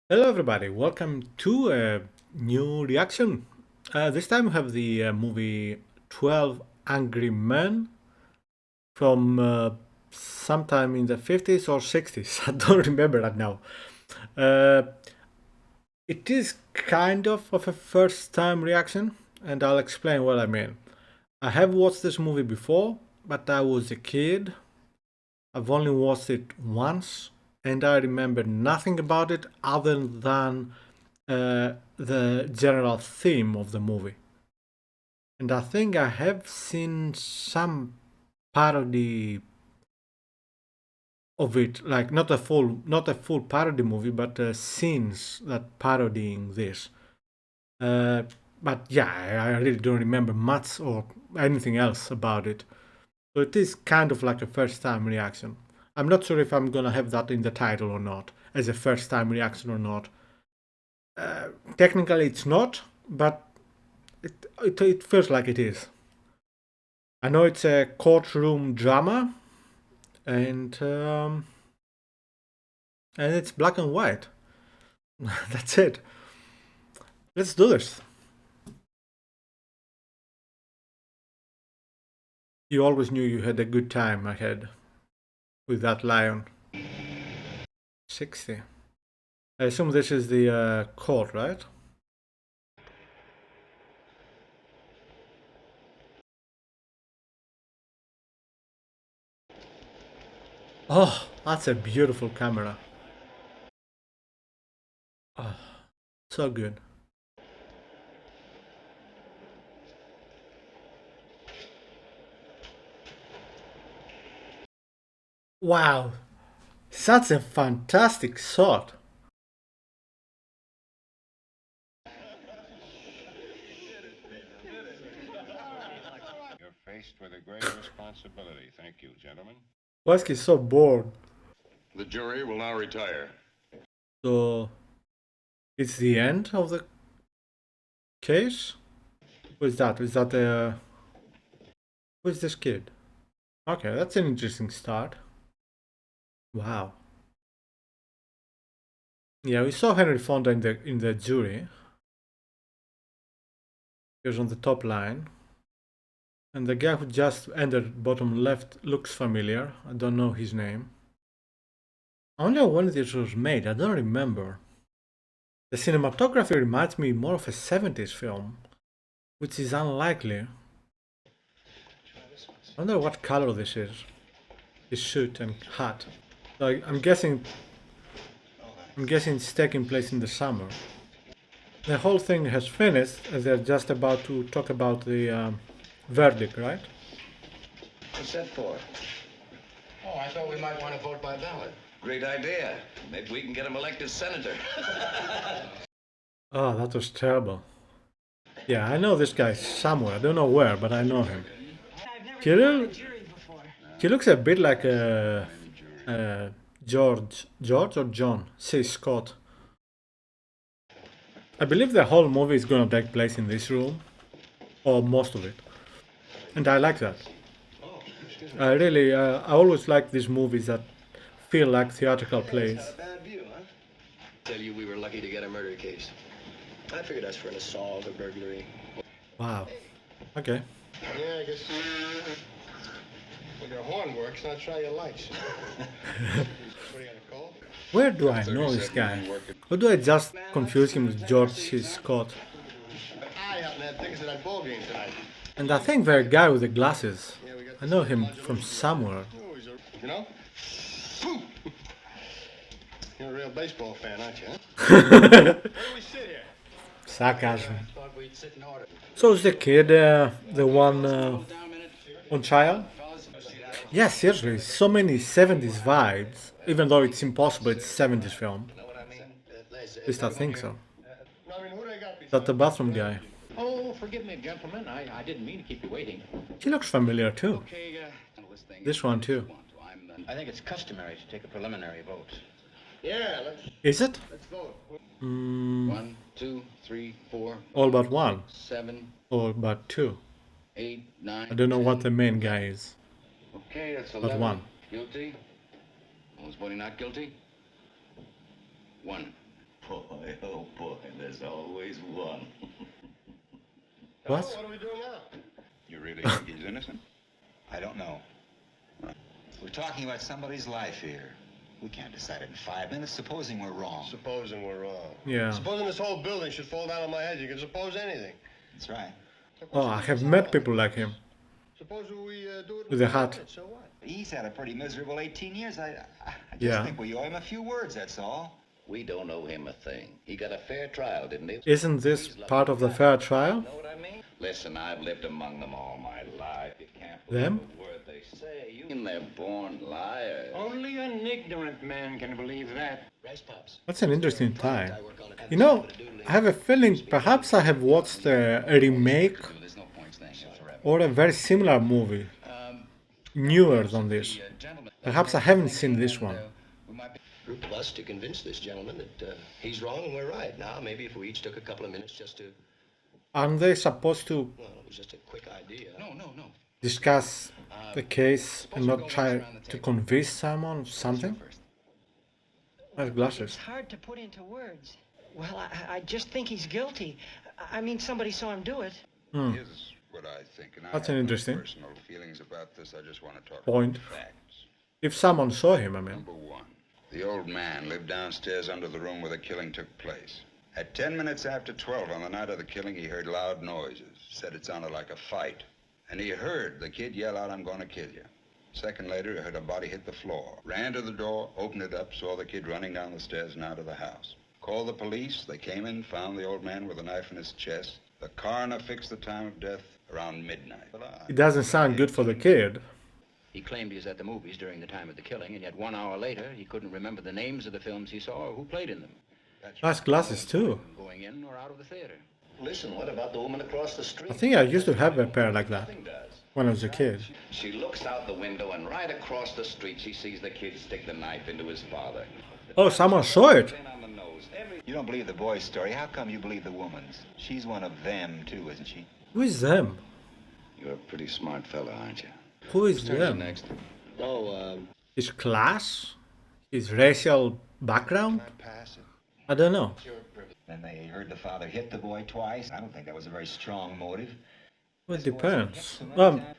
Hello everybody, welcome to a new reaction. This time we have the movie 12 Angry Men from sometime in the 50s or 60s. I don't remember right now. Uh, it is kind of a first time reaction, and I'll explain what I mean. I have watched this movie before, but I was a kid. I've only watched it once, and I remember nothing about it other than the general theme of the movie. And I think I have seen some parody of it, like not a full parody movie, but scenes that parodying this. Uh, but yeah, I really don't remember much or anything else about it. So it is kind of like a first time reaction. I'm not sure if I'm gonna have that in the title or not, as a first time reaction or not. Technically, it's not, but it feels like it is. I know it's a courtroom drama, and it's black and white. That's it. Let's do this. You always knew you had a good time ahead with that lion. 60. I assume this is the court, right? Oh, that's a beautiful camera. Oh, so good. Wow, such a fantastic shot. You're faced with a great responsibility. Thank you, gentlemen. Wesley's so bored. The jury will now retire. So it's the end of the case. Who is that? Is that who is this kid? Okay, that's an interesting start. Wow. Yeah, we saw Henry Fonda in the jury. He was on the top line. And the guy who just entered bottom left looks familiar. I don't know his name. I wonder when this was made. I don't remember. The cinematography reminds me more of a 70s film, which is unlikely. I wonder what color this is. His suit and hat. So I'm guessing it's taking place in the summer. The whole thing has finished, and they're just about to talk about the verdict, right? What's that for? Oh, I thought we might want to vote by ballot. Great idea. Maybe we can get him elected senator. Oh, that was terrible. Yeah, I know this guy somewhere. I don't know where, but I know him. Kirill, he looks a bit like George or John C. Scott. I believe the whole movie is gonna take place in this room, or most of it, and I like that. I always like these movies that feel like theatrical plays. Not a bad view, huh? Tell you we were lucky to get a murder case. I figured that's for an assault, a burglary. Wow. Okay. Yeah, I guess. Well, your horn works. Now try your lights. What are you gonna call? Where do I know this guy? Or do I just confuse him with George C. Scott? I happen to have tickets to that ball game tonight. And I think the guy with the glasses. I know him from somewhere. You know? You're a real baseball fan, aren't you? Huh? Where do we sit here? Sarcasm. Thought we'd sit in order. So is the kid the one on trial? Yeah, seriously, so many 70s vibes, even though it's impossible, it's a 70s film. Know what I mean? At least I think so. I mean, who they got Is that the bathroom guy? Oh, forgive me, gentlemen. I didn't mean to keep you waiting. He looks familiar too. Okay, handle this thing. This one too. I think it's customary to take a preliminary vote. Yeah, let's Is it? vote. 1, 2, 3, 4, All but one. 7, Or but two. 8, 9. I don't know what the main guy is. Okay, that's But 11. one. Guilty. Who's voting not guilty? 1. Oh, There's always one. What? What are we doing now? You really think he's innocent? I don't know. We're talking about somebody's life here. We can't decide it in 5 minutes, supposing we're wrong. Supposing we're wrong. Yeah. Supposing this whole building should fall down on my head. You can suppose anything. That's right. Oh, I have met people like him. Suppose we do it With a in 5 hat. minutes, so what? He's had a pretty miserable 18 years. I just Yeah. think we owe him a few words, that's all. We don't owe him a thing. He got a fair trial, didn't he? Isn't this part of the fair trial? Know what I mean? Listen, I've lived among them all my life. You can't believe Them? a word they say. You and they're born liars. Only an ignorant man can believe that. Rice Pops. That's an interesting time. I work on it. You know, I have a feeling perhaps I have watched a remake There's no point staying here forever. or a very similar movie, newer than this. Perhaps I haven't seen this one. We might be... Group of us to convince this gentleman that he's wrong and we're right. Now, maybe if we each took a couple of minutes just to, Aren't they supposed to well, it was just a quick idea. No. discuss the case and not try to convince someone of something? I have glasses. It's hard to put into words. Well, I just think he's guilty. I mean, somebody saw him do it. Here's what I think, and I That's have an no interesting personal feelings about this. I just want to talk point. about facts. If someone saw him, I mean. Number one, the old man lived downstairs under the room where the killing took place. At 10 minutes after 12 on the night of the killing, he heard loud noises. Said it sounded like a fight. And he heard the kid yell out, "I'm going to kill you." Second later, he heard a body hit the floor. Ran to the door, opened it up, saw the kid running down the stairs and out of the house. Called the police. They came in, found the old man with a knife in his chest. The coroner fixed the time of death around midnight. It doesn't sound good for the kid. He claimed he was at the movies during the time of the killing, and yet 1 hour later, he couldn't remember the names of the films he saw or who played in them. Nice glasses too. Going in or out of the theater. Listen, what about the woman across the street? I think I used to have a pair like that Nothing does. when I was a kid. She looks out the window, and right across the street, she sees the kid stick the knife into his father. Oh, someone saw it. Pin on the nose. You don't believe the boy's story. How come you believe the woman's? She's one of them, too, isn't she? Who is them? You're a pretty smart fella, aren't you? Who is Who's turn them? next? Oh, His class? His racial background? Pass it. I don't know. Then they heard the father hit the boy twice. I don't think that was a very strong motive. Well, it depends.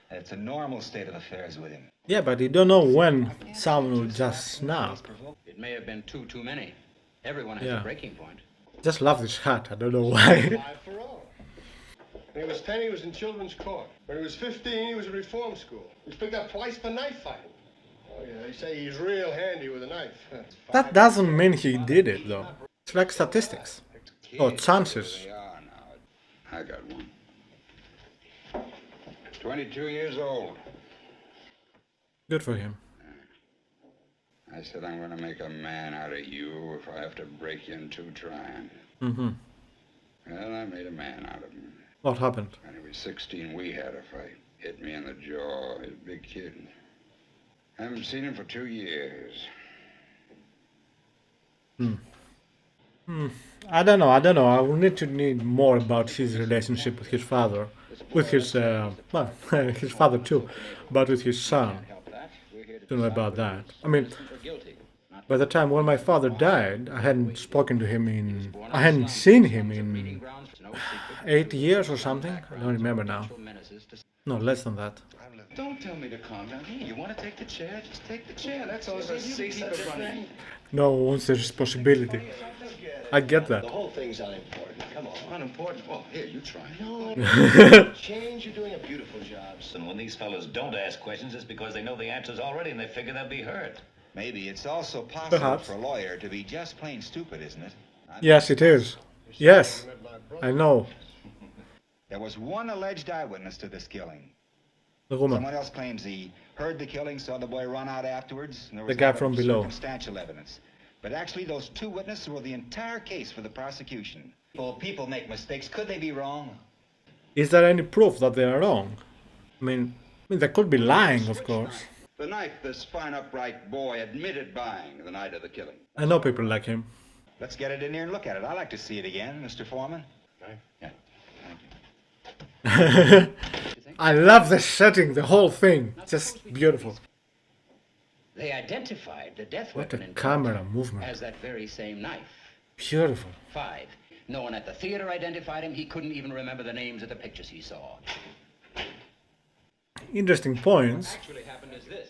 It's a normal state of affairs with him. Yeah, but you don't know when someone will just snap. It may have been too many. Everyone has Yeah. a breaking point. Just love this hat. I don't know why. 5 for all. When he was 10, he was in children's court. When he was 15, he was in reform school. He was picked up twice for knife fighting. Oh, yeah, they say he's real handy with a knife. That doesn't mean he did it, though. It's like statistics. Or chances. They are now. I got one. 22 years old. Good for him. I said, "I'm going to make a man out of you if I have to break you in two trying." Mm-hmm. Well, I made a man out of him. What happened? When he was 16, we had a fight. Hit me in the jaw. He's a big kid. Haven't seen him for 2 years. I don't know. I will need to need more about his relationship with his father. With his, well, his father too. But with his son. Help that. We're here to Don't know about that. I mean, for guilty. Not by the time when my father died, I hadn't spoken to him in... I hadn't seen him in grounds for no secret 8 years or something. I don't remember now. menaces to No, less than that. Don't tell me to calm down. Hey, you want to take the chair? Just take the chair. That's all. See such a thing. No one wants the responsibility. I get that. the whole thing's unimportant. Come on. Unimportant. Oh, here, you try. No. Change, you're doing a beautiful job. And when these fellows don't ask questions, it's because they know the answers already and they figure they'll be heard. Maybe it's also possible Perhaps. for a lawyer to be just plain stupid, isn't it? Yes, it is. Yes, I know. There was one alleged eyewitness to this killing. The woman. Someone else claims he heard the killing, saw the boy run out afterwards, and there was The guy a lot of from below. circumstantial evidence. But actually, those two witnesses were the entire case for the prosecution. Well, people make mistakes. Could they be wrong? Is there any proof that they are wrong? I mean, they could be lying, of course. The knife this fine, upright boy admitted buying the night of the killing. I know people like him. Let's get it in here and look at it. I'd like to see it again, Mr. Foreman. Yeah. I love the setting, the whole thing. Just beautiful. They identified the death What weapon a in camera court movement. as that very same knife. Beautiful. 5. No one at the theater identified him. He couldn't even remember the names of the pictures he saw. Interesting points, Actually happened is this.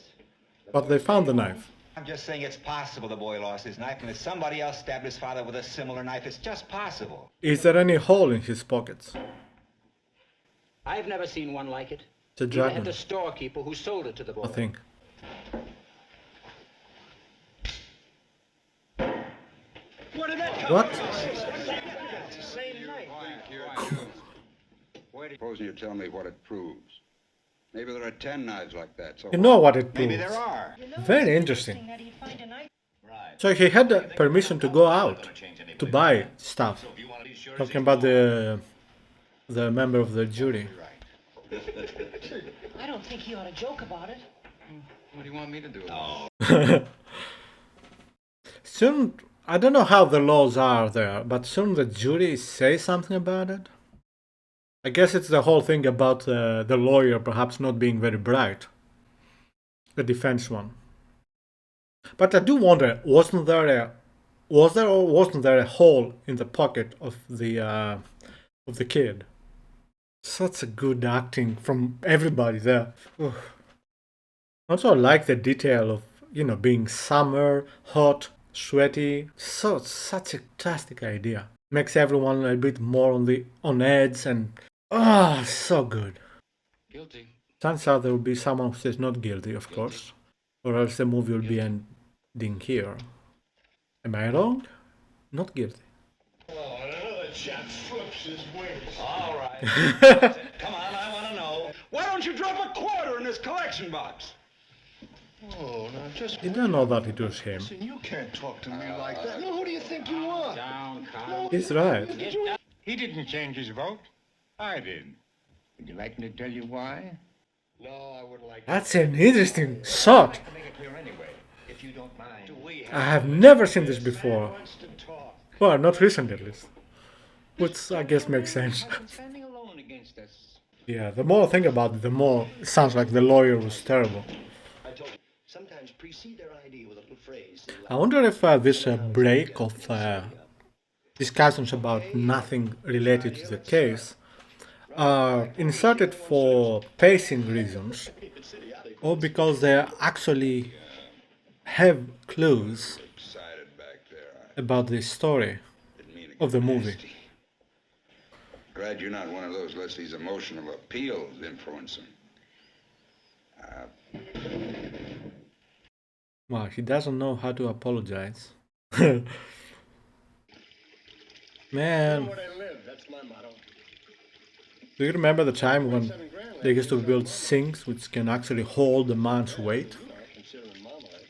but they found the knife. I'm just saying it's possible the boy lost his knife, and if somebody else stabbed his father with a similar knife, it's just possible. Is there any hole in his pockets? I've never seen one like it. The Even dragon, had the storekeeper who sold it to the boy. I think. Where did that come What? It's the same night. Suppose you tell me what it proves. Maybe there are 10 knives like that. So You know what it Maybe proves. there are. Very interesting. That he'd find a knife. So he had the permission to go out to buy stuff. Talking about the member of the jury. I don't think he ought to joke about it. What do you want me to do? Soon, I don't know how the laws are there, but soon the jury say something about it. I guess it's the whole thing about the lawyer perhaps not being very bright, the defense one. But I do wonder, was there or wasn't there a hole in the pocket of the kid? Such a good acting from everybody there. Ugh. Also, I like the detail of being summer, hot, sweaty. Such a fantastic idea. Makes everyone a bit more on edge and so good. Guilty. Turns out there will be someone who says not guilty, of course, or else the movie will be ending here. Am I wrong? Not guilty. Oh, and another chap flips his wings. All right. Come on, I want to know. Why don't you drop a quarter in this collection box? Oh, now just You don't know that it was him. listen, you can't talk to me like that. No, who do you think you are? Down, calm. He's right. He didn't change his vote. I did. Would you like me to tell you why? No, I wouldn't like That's an interesting shot. To make it clear anyway, if you don't mind. I have never seen this before. wants to talk. Well, not recently at least. Which I guess makes sense. I've been standing alone against us. Yeah, the more I think about it, the more it sounds like the lawyer was terrible. I told you, sometimes precede their idea with a little phrase. I wonder if this break of discussions about nothing related to the case are inserted for pacing reasons or because they actually have clues Excited back there. about the story Didn't mean to of the get movie. nasty. Glad you're not one of those Leslie's emotional appeals influencing. Wow, he doesn't know how to apologize. Man, Where they live, that's my motto. do you remember the time when they used to build sinks which can actually hold a man's weight? Considering marmalade.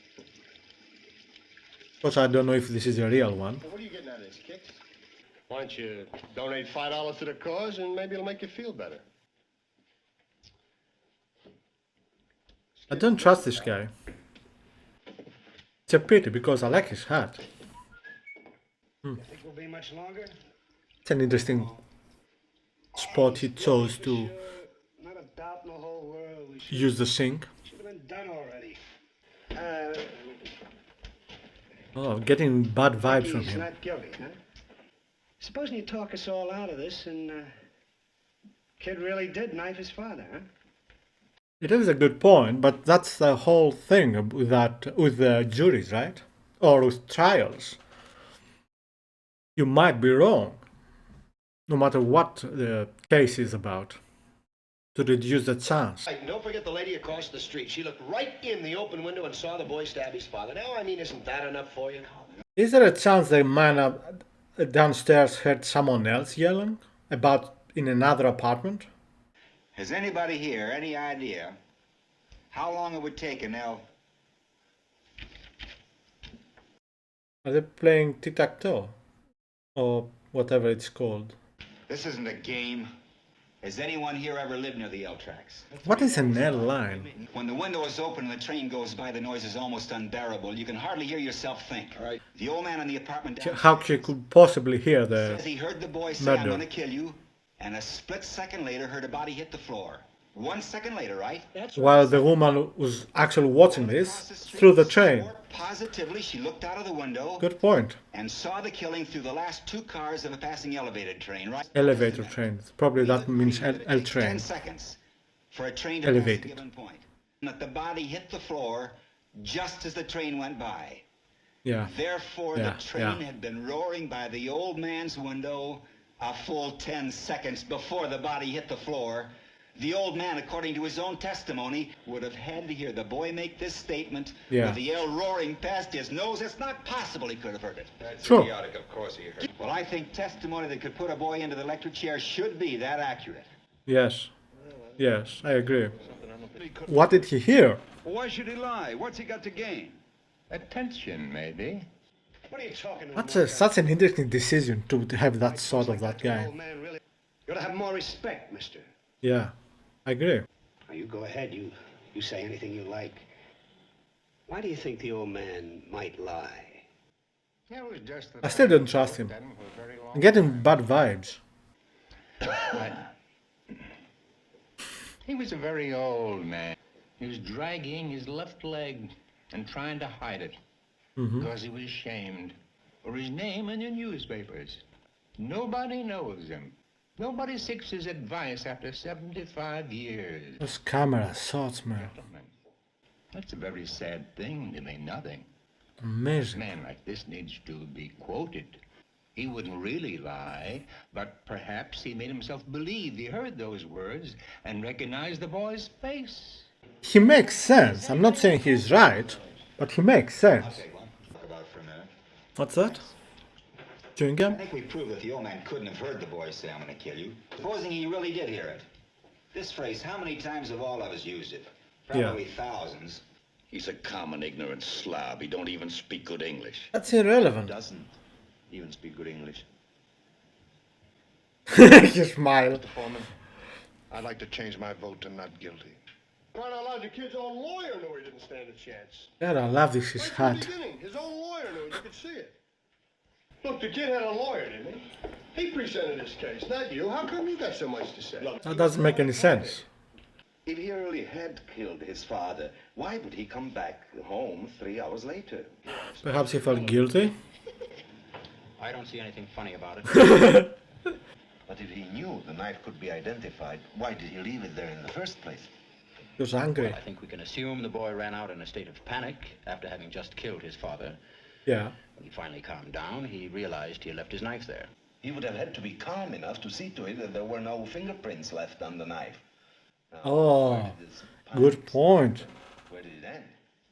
Of course, I don't know if this is a real one. What are you getting out of this, Kicks? Why don't you donate $5 to the cause and maybe it'll make you feel better? I don't trust this guy. It's a pity because I like his hat. Think we'll be much longer? It's an interesting spot he chose to Not a doubt in the whole world. We use the sink. should have been done already. Oh, getting bad vibes from He's him. not guilty, huh? Supposing you talk us all out of this and kid really did knife his father, huh? It is a good point, but that's the whole thing with the juries, right? Or with trials. You might be wrong, no matter what the case is about, to reduce the chance. Hey, don't forget the lady across the street. She looked right in the open window and saw the boy stab his father. Now, I mean, isn't that enough for you? Is there a chance the man downstairs heard someone else yelling about in another apartment? Has anybody here any idea how long it would take an L? Are they playing tic-tac-toe? Or whatever it's called. This isn't a game. Has anyone here ever lived near the L tracks? What is an L line? When the window is open and the train goes by, the noise is almost unbearable. You can hardly hear yourself think. All right. The old man in the apartment downstairs How he could possibly hear says the... he heard the boy say, murder. I'm going to kill you, and a split second later heard a body hit the floor. 1 second later, right? while the woman was actually watching this through the train. Positively, she looked out of the window Good point. and saw the killing through the last 2 cars of a passing elevated train, right? Elevator train. Probably that means L train. 10 seconds for a train to Elevated. pass a given point. And that the body hit the floor just as the train went by. Yeah. Therefore, the train had been roaring by the old man's window a full 10 seconds before the body hit the floor. The old man, according to his own testimony, would have had to hear the boy make this statement with the yell roaring past his nose. It's not possible he could have heard it. That's Sure. idiotic, of course he heard. Well, I think testimony that could put a boy into the electric chair should be that accurate. Yes. Yes, I agree. What did he hear? Well, why should he lie? What's he got to gain? Attention, maybe. What are you talking That's about? such an interesting decision to have that sort of that guy. Old man, really. You ought to have more respect, mister. Yeah, I agree. Now, you go ahead. You say anything you like. Why do you think the old man might lie? It was just that I still don't trust him. looked at him for a very long I'm getting bad vibes. He was a very old man. He was dragging his left leg and trying to hide it because he was ashamed for his name in the newspapers. Nobody knows him. Nobody seeks his advice after 75 years. Those camera shots, man. Gentlemen, that's a very sad thing to mean nothing. A Amazing. man like this needs to be quoted. He wouldn't really lie, but perhaps he made himself believe he heard those words and recognized the boy's face. He makes sense. I'm not saying he's right, but he makes sense. Talk about it for a minute. What's that? Chewing I gum? think we proved that the old man couldn't have heard the boy say, "I'm going to kill you." Supposing he really did hear it. This phrase, how many times have all of us used it? Probably thousands. He's a common ignorant slob. He don't even speak good English. That's irrelevant. Doesn't even speak good English. You smile. Mr. Foreman, I'd like to change my vote to not guilty. Quite out loud, the kid's own lawyer knew he didn't stand a chance. God, I love this his Right from the hat. beginning, his own lawyer knew it. You could see it. Look, the kid had a lawyer, didn't he? He presented his case, not you. How come you got so much to say? That doesn't make any sense. If he really had killed his father, why would he come back home 3 hours later? Perhaps he felt guilty. I don't see anything funny about it. But if he knew the knife could be identified, why did he leave it there in the first place? He was angry. I think we can assume the boy ran out in a state of panic after having just killed his father. Yeah. When he finally calmed down, he realized he had left his knife there. He would have had to be calm enough to see to it that there were no fingerprints left on the knife. Now, Oh, where did this good point. Where did it end?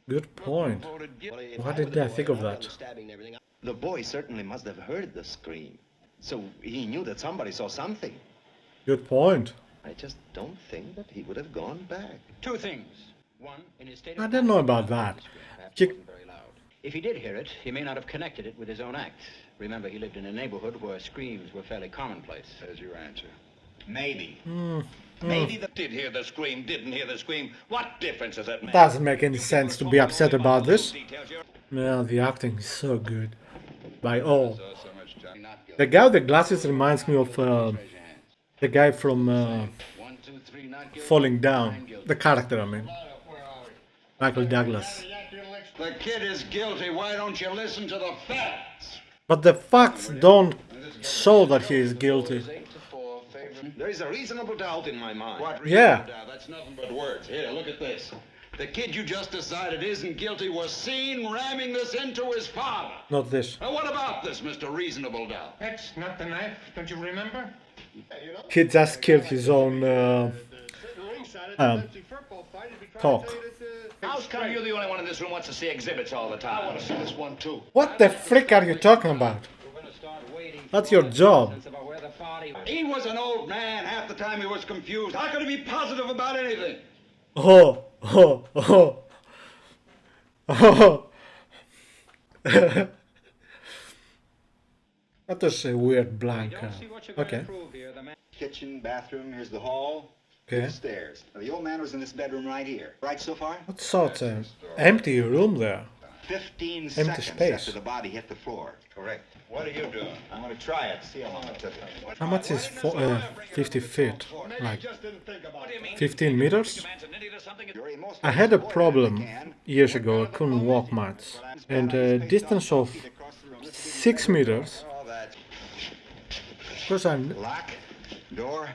Good point. Well, if Why I didn't were I the think boy of and I'd that? done the stabbing and everything, the boy certainly must have heard the scream. So he knew that somebody saw something. Good point. I just don't think that he would have gone back. Two things. One, in his state of I don't know about that. perhaps He- it wasn't very loud. If he did hear it, he may not have connected it with his own act. Remember, he lived in a neighborhood where screams were fairly commonplace. There's your answer. Maybe. Maybe the did hear the scream, didn't hear the scream. What difference does that make? Doesn't make any sense to be upset about this. Yeah, the acting is so good. By all. So much time. The guy with the glasses reminds me of the guy from Falling Down. The character, I mean. Michael Douglas. The kid is guilty. Why don't you listen to the facts? But the facts don't show that he is guilty. There is a reasonable doubt in my mind. What Yeah. reason, Dad? That's nothing but words. Here, look at this. The kid you just decided isn't guilty was seen ramming this into his father. Not this. Now, what about this, Mr. Reasonable Doubt? That's not the knife, don't you remember? He just killed his own cock. How come you're the only one in this room who wants to see exhibits all the time? I want to see this one, too. What the frick are you talking about? That's your job. He was an old man. Half the time he was confused. How could he be positive about anything? Oh, oh, oh. Oh. That was a weird blank. Okay. Kitchen, bathroom, here's the hall, Okay. stairs. Now, the old man was in this bedroom right here. Right so far? What sort of empty room there? 15 Empty seconds space. after the body hit the floor. Correct. What are you doing? I'm going to try it, see how long it took it. How much is 50 feet? Like 15 meters? I had a problem years ago. I couldn't walk much. And a distance of 6 meters. Because I'm... Lock, door,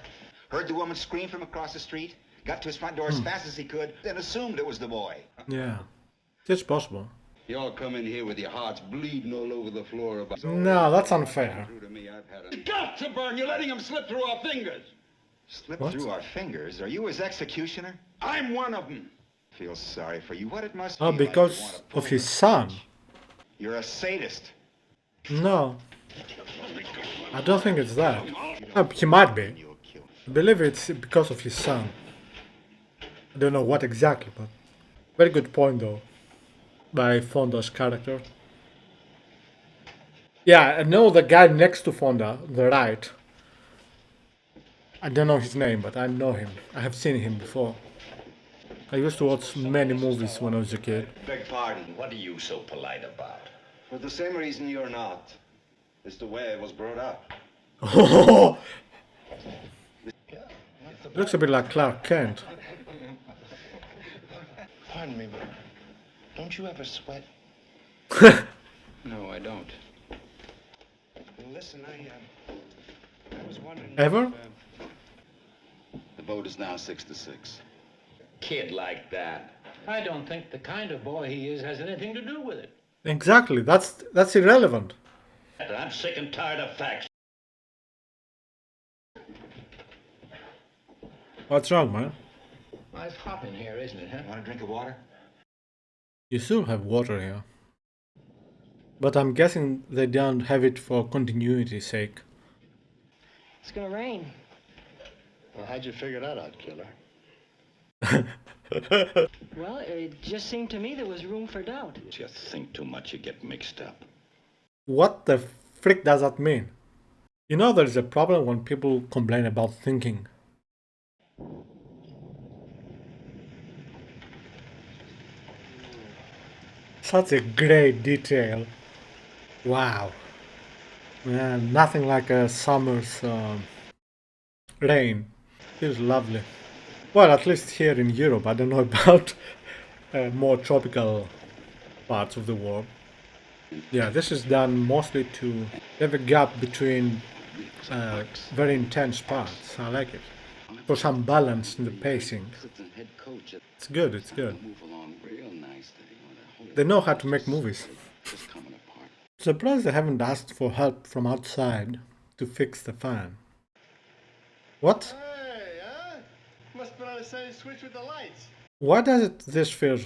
heard the woman scream from across the street, got to his front door as fast as he could, then assumed it was the boy. Yeah, it's possible. You all come in here with your hearts bleeding all over the floor about... No, that's unfair. It's got to burn. You're letting him slip through our fingers. Slip What? through our fingers? Are you his executioner? I'm one of them. Feel sorry for you. What it must Oh, feel like to because want to of pull his the son. punch. You're a sadist. No, I don't think it's that. He might be. You'll kill. I believe it's because of his son. I don't know what exactly, but very good point though, by Fonda's character. Yeah, I know the guy next to Fonda, the right. I don't know his name, but I know him. I have seen him before. I used to watch many movies when I was a kid. Beg pardon, what are you so polite about? For the same reason you're not. It's the way it was brought up. Looks a bit like Clark Kent. Pardon me, but don't you ever sweat? No, I don't. Listen, I was wondering... Ever? The vote is now 6-6. Kid like that. I don't think the kind of boy he is has anything to do with it. Exactly, that's irrelevant. I'm sick and tired of facts. What's wrong, man? Well, it's hot in here, isn't it, huh? Want a drink of water? You still have water here. But I'm guessing they don't have it for continuity's sake. It's gonna rain. Well, how'd you figure that out, killer? Well, it just seemed to me there was room for doubt. You think too much, you get mixed up. What the frick does that mean? You know there's a problem when people complain about thinking. Such a great detail. Wow. Man, nothing like a summer's rain. Feels lovely. Well, at least here in Europe. I don't know about more tropical parts of the world. Yeah, this is done mostly to have a gap between very intense parts. I like it. For some balance in the pacing. It's good, it's good. They know how to make movies. Surprised they haven't asked for help from outside to fix the fan. What? Hey, huh? Must have been on the same switch with the lights. Why does this feel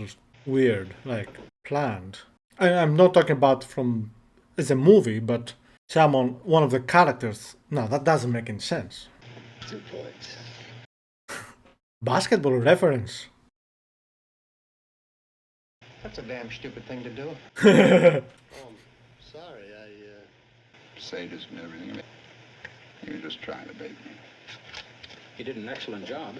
weird, like planned? I'm not talking about from as a movie, but one of the characters. No, that doesn't make any sense. 2 points. Basketball reference. That's a damn stupid thing to do. Sorry, Sadism and everything. You're just trying to bait me. He did an excellent job.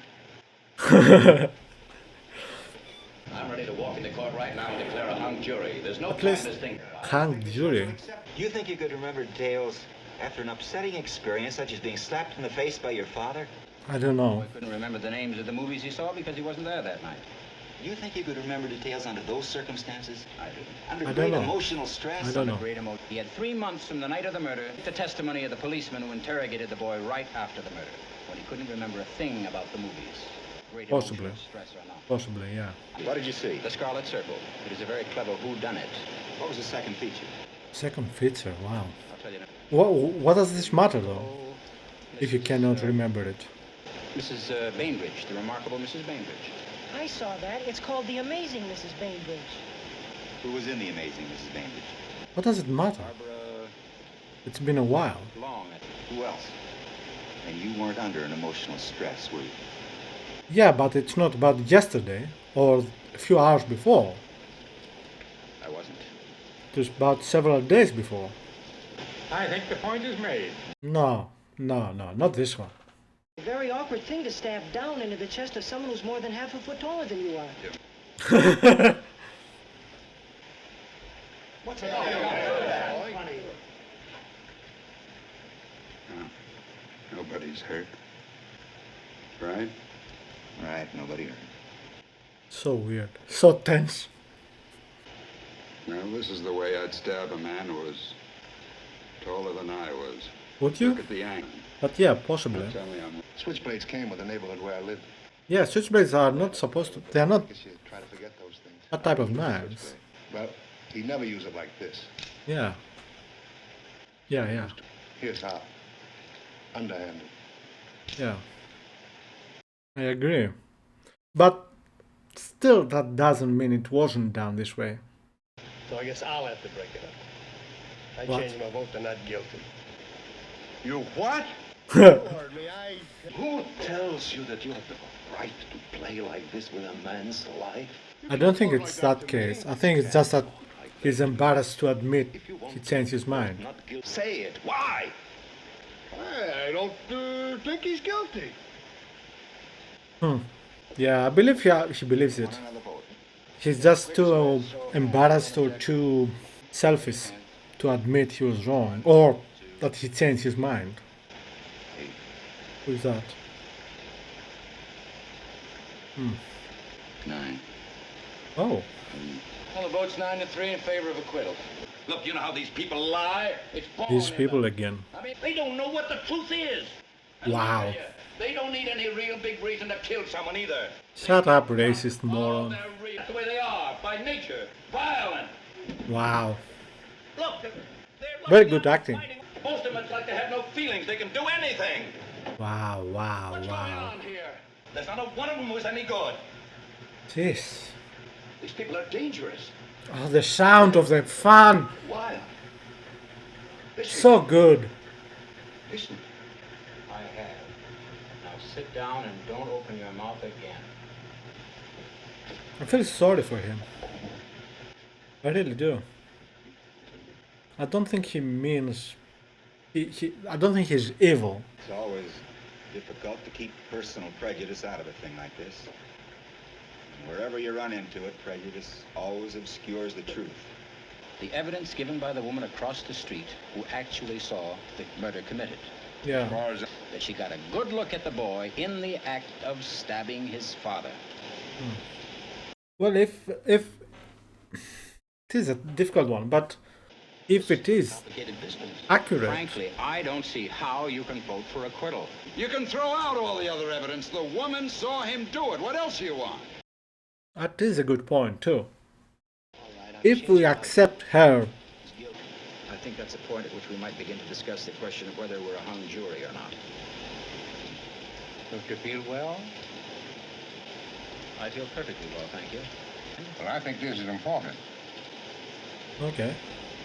I'm ready to walk into court right now and declare a hung jury. There's no At point least in this thing. hung jury. Do you think you could remember details after an upsetting experience such as being slapped in the face by your father? I don't know. I couldn't remember the names of the movies he saw because he wasn't there that night. Do you think you could remember details under those circumstances? I do. Under I don't great know. emotional stress? I don't know. Great emotion. He had 3 months from the night of the murder. The testimony of the policeman who interrogated the boy right after the murder, when he couldn't remember a thing about the movies. Great Possibly. emotional stress or not. Possibly, yeah. What did you see? The Scarlet Circle. It is a very clever whodunit. What was the second feature? Second feature, wow. I'll tell you now. What does this matter though, if you cannot remember it? Mrs. Bainbridge, the remarkable Mrs. Bainbridge. I saw that. It's called The Amazing Mrs. Bainbridge. Who was in The Amazing Mrs. Bainbridge? What does it matter? Barbara It's been a while. Long. Who else? And you weren't under an emotional stress, were you? Yeah, but it's not about yesterday or a few hours before. I wasn't. It was about several days before. I think the point is made. No, not this one. A very awkward thing to stab down into the chest of someone who's more than half a foot taller than you are. What's Nobody's hurt. Right? Right, nobody hurt. So weird. So tense. Now, this is the way I'd stab a man who was taller than I was. Would you? Look at the angle. But yeah, possibly. Tell me I'm... Switchblades came with the neighborhood where I lived. Yeah, switchblades are not supposed to. They are not I guess you try to forget those things. that type of knives. Well, he never used it like this. Yeah. Yeah, yeah. Here's how. Underhanded. Yeah. I agree. But still, that doesn't mean it wasn't done this way. So I guess I'll have to break it up. I What? changed my vote to not guilty. You what? Lord, me, Who tells you that you have the right to play like this with a man's life? I don't think it's that case. I think it's just that he's embarrassed to admit he changed his mind. Not guilty. Say it. Why? I don't think he's guilty. Yeah, I believe he believes it. He's just too embarrassed or too selfish to admit he was wrong or that he changed his mind. Who's that? 9. Oh, Well, the vote's 9-3 in favor of acquittal. Look, you know how these people lie? It's born these in people them. again. I mean, they don't know what the truth is. And Wow. let me tell you, they don't need any real big reason to kill someone either. Shut up, racist Oh, moron. that's the way they are, by nature. Violent. Wow. Look, they're Very lucky good I'm acting. fighting. Most of them like to have no feelings. They can do anything. Wow, wow, What's going wow. on here? There's not a one of them who's any good. Jeez. These people are dangerous. Oh, the sound of the fan. Wild. Listen. So good. Listen. I have. Now sit down and don't open your mouth again. I feel sorry for him. I really do. I don't think he means... I don't think he's evil. It's always difficult to keep personal prejudice out of a thing like this. And wherever you run into it, prejudice always obscures the truth. The evidence given by the woman across the street who actually saw the murder committed. Yeah. That she got a good look at the boy in the act of stabbing his father. Well, if it is a difficult one, but if it is Complicated business. accurate, Frankly, I don't see how you can vote for acquittal. You can throw out all the other evidence. The woman saw him do it. What else do you want? that is a good point too. If we accept her, I think that's a point at which we might begin to discuss the question of whether we're a hung jury or not. Don't you feel well? I feel perfectly well, thank you. Well, I think this is important. okay.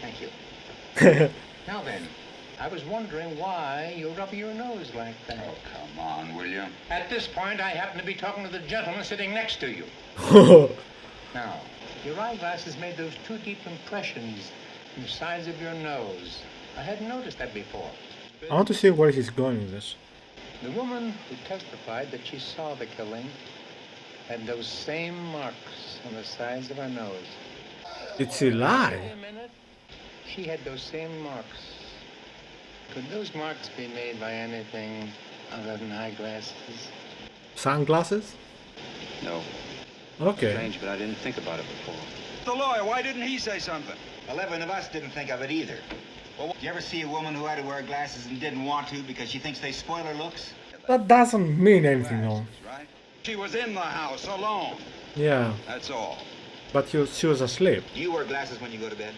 Thank you. Now then, I was wondering why you rub your nose like that. Oh, come on, will you? At this point, I happen to be talking to the gentleman sitting next to you. Now, your eyeglasses made those two deep impressions in the sides of your nose. I hadn't noticed that before. I want to see where he's going with this. The woman who testified that she saw the killing had those same marks on the sides of her nose. Did she lie? Wait a minute. She had those same marks. Could those marks be made by anything other than eyeglasses? Sunglasses? No. Okay. Strange, but I didn't think about it before. The lawyer, why didn't he say something? 11 of us didn't think of it either. Well, did you ever see a woman who had to wear glasses and didn't want to because she thinks they spoil her looks? That doesn't mean anything, though. Right? She was in the house alone. Yeah, That's all. but she was asleep. Do you wear glasses when you go to bed?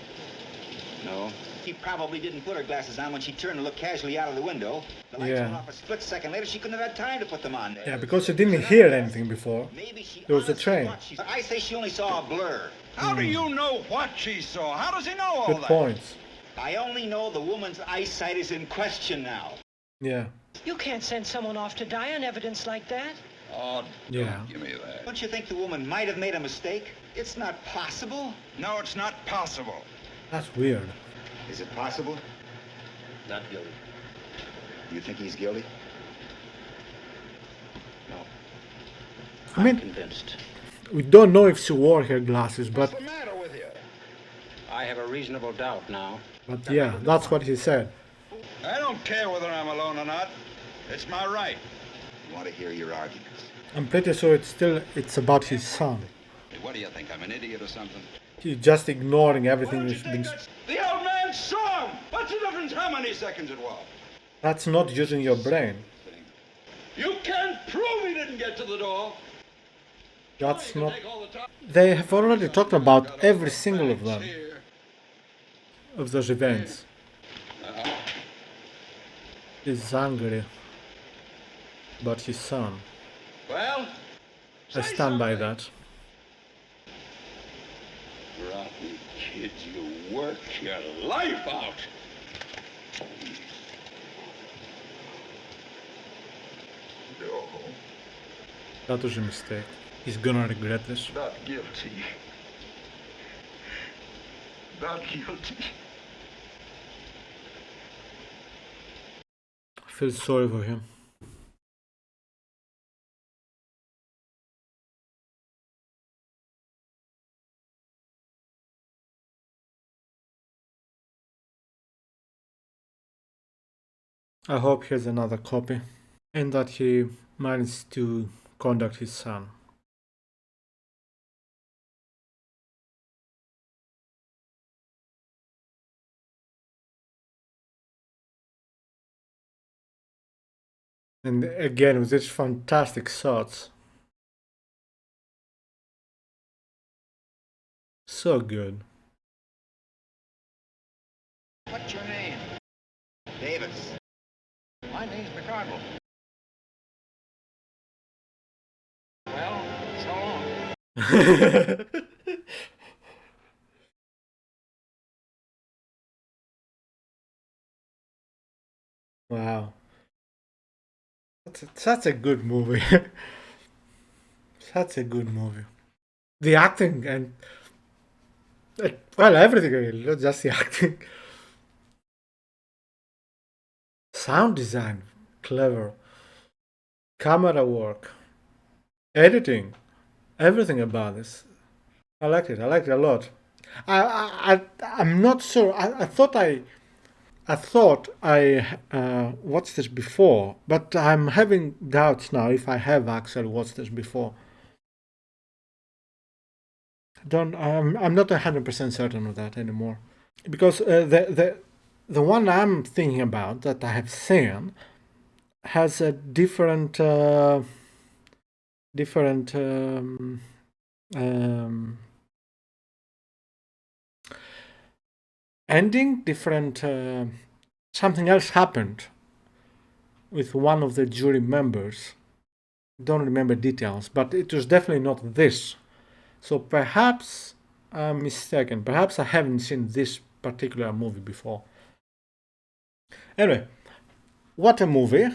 No. She probably didn't put her glasses on when she turned to look casually out of the window. The lights Yeah. went off a split second later. She couldn't have had time to put them on. Yeah, because she didn't hear anything before. Maybe she There was a honestly train. thought she- I say she only saw a blur. How do you know what she saw? How does he know all Good that? points. I only know the woman's eyesight is in question now. Yeah, You can't send someone off to die on evidence like that. Oh, yeah. give me that. Don't you think the woman might have made a mistake? It's not possible. No, it's not possible. That's weird. Is it possible? Not guilty. You think he's guilty? No. I mean, Convinced. we don't know if she wore her glasses, but What's the matter with you? I have a reasonable doubt now. But yeah, that's what he said. I don't care whether I'm alone or not. It's my right. You want to hear your arguments? I'm pretty sure it's about his son. What do you think? I'm an idiot or something? He's just ignoring everything that's been... The old man saw him! What's the difference how many seconds it was? That's not using your brain. You can't prove he didn't get to the door. That's not... They have already talked about every single of them. Of those events. He's angry about his son. Well? I stand by that. Rotten kids, you work your life out. No. That was a mistake. He's gonna regret this. Not guilty. Not guilty. I feel sorry for him. I hope he has another copy and that he manages to contact his son. And again, with these fantastic shots. So good. What's your name? Davis. My name's McCardle. Well, so long. Wow. Such a good movie. Such a good movie. The acting and... well, everything really, not just the acting. Sound design, clever. Camera work. Editing. Everything about this. I liked it a lot. I'm not sure. I thought I watched this before, but I'm having doubts now if I have actually watched this before. I'm not 100% certain of that anymore, because the one I'm thinking about that I have seen has a different ending, different something else happened with one of the jury members. Don't remember details, but it was definitely not this. So perhaps I'm mistaken. Perhaps I haven't seen this particular movie before. Anyway, what a movie.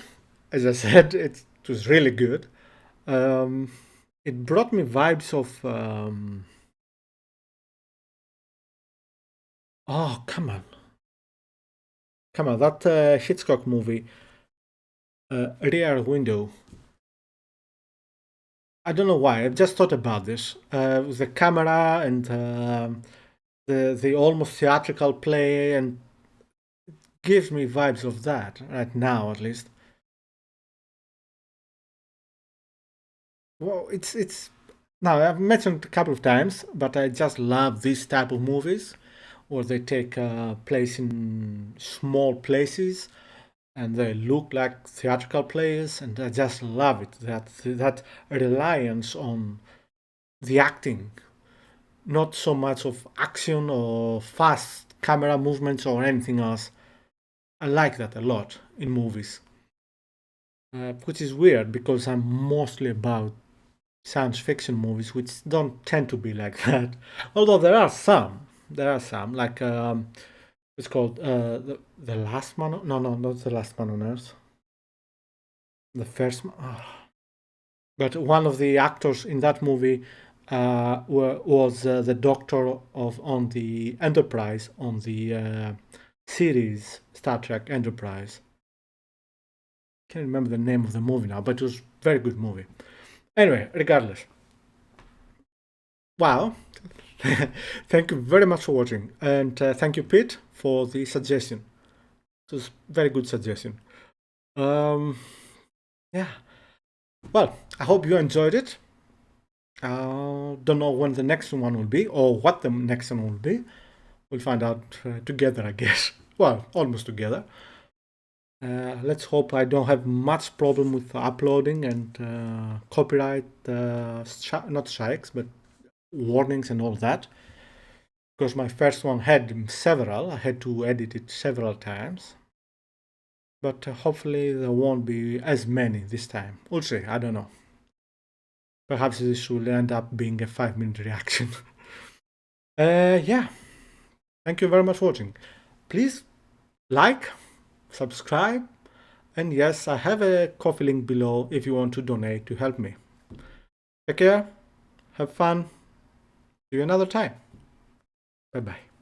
As I said, it was really good. It brought me vibes of... oh, come on. Come on, that Hitchcock movie, Rear Window. I don't know why, I've just thought about this. The camera and the almost theatrical play, and it gives me vibes of that, right now at least. Well, it's now I've mentioned a couple of times, but I just love this type of movies where they take place in small places and they look like theatrical plays, and I just love it. That reliance on the acting, not so much of action or fast camera movements or anything else. I like that a lot in movies, which is weird because I'm mostly about science fiction movies, which don't tend to be like that. Although there are some like it's called the Last Man. No, not the Last Man on Earth. The first. But one of the actors in that movie was the doctor on the Enterprise, on the series Star Trek Enterprise. Can't remember the name of the movie now, but it was a very good movie. Anyway, regardless. Wow, Thank you very much for watching, and thank you, Pete, for the suggestion. It was a very good suggestion. Yeah. Well, I hope you enjoyed it. Don't know when the next one will be or what the next one will be. We'll find out together, I guess. Well, almost together. Let's hope I don't have much problem with uploading and copyright, not strikes, but warnings and all that. Because my first one had several. I had to edit it several times. But hopefully there won't be as many this time. We'll see, I don't know. Perhaps this will end up being a 5-minute reaction. Yeah. Thank you very much for watching. Please like, subscribe, and yes, I have a Ko-fi link below if you want to donate to help me. Take care, have fun, see you another time. Bye bye.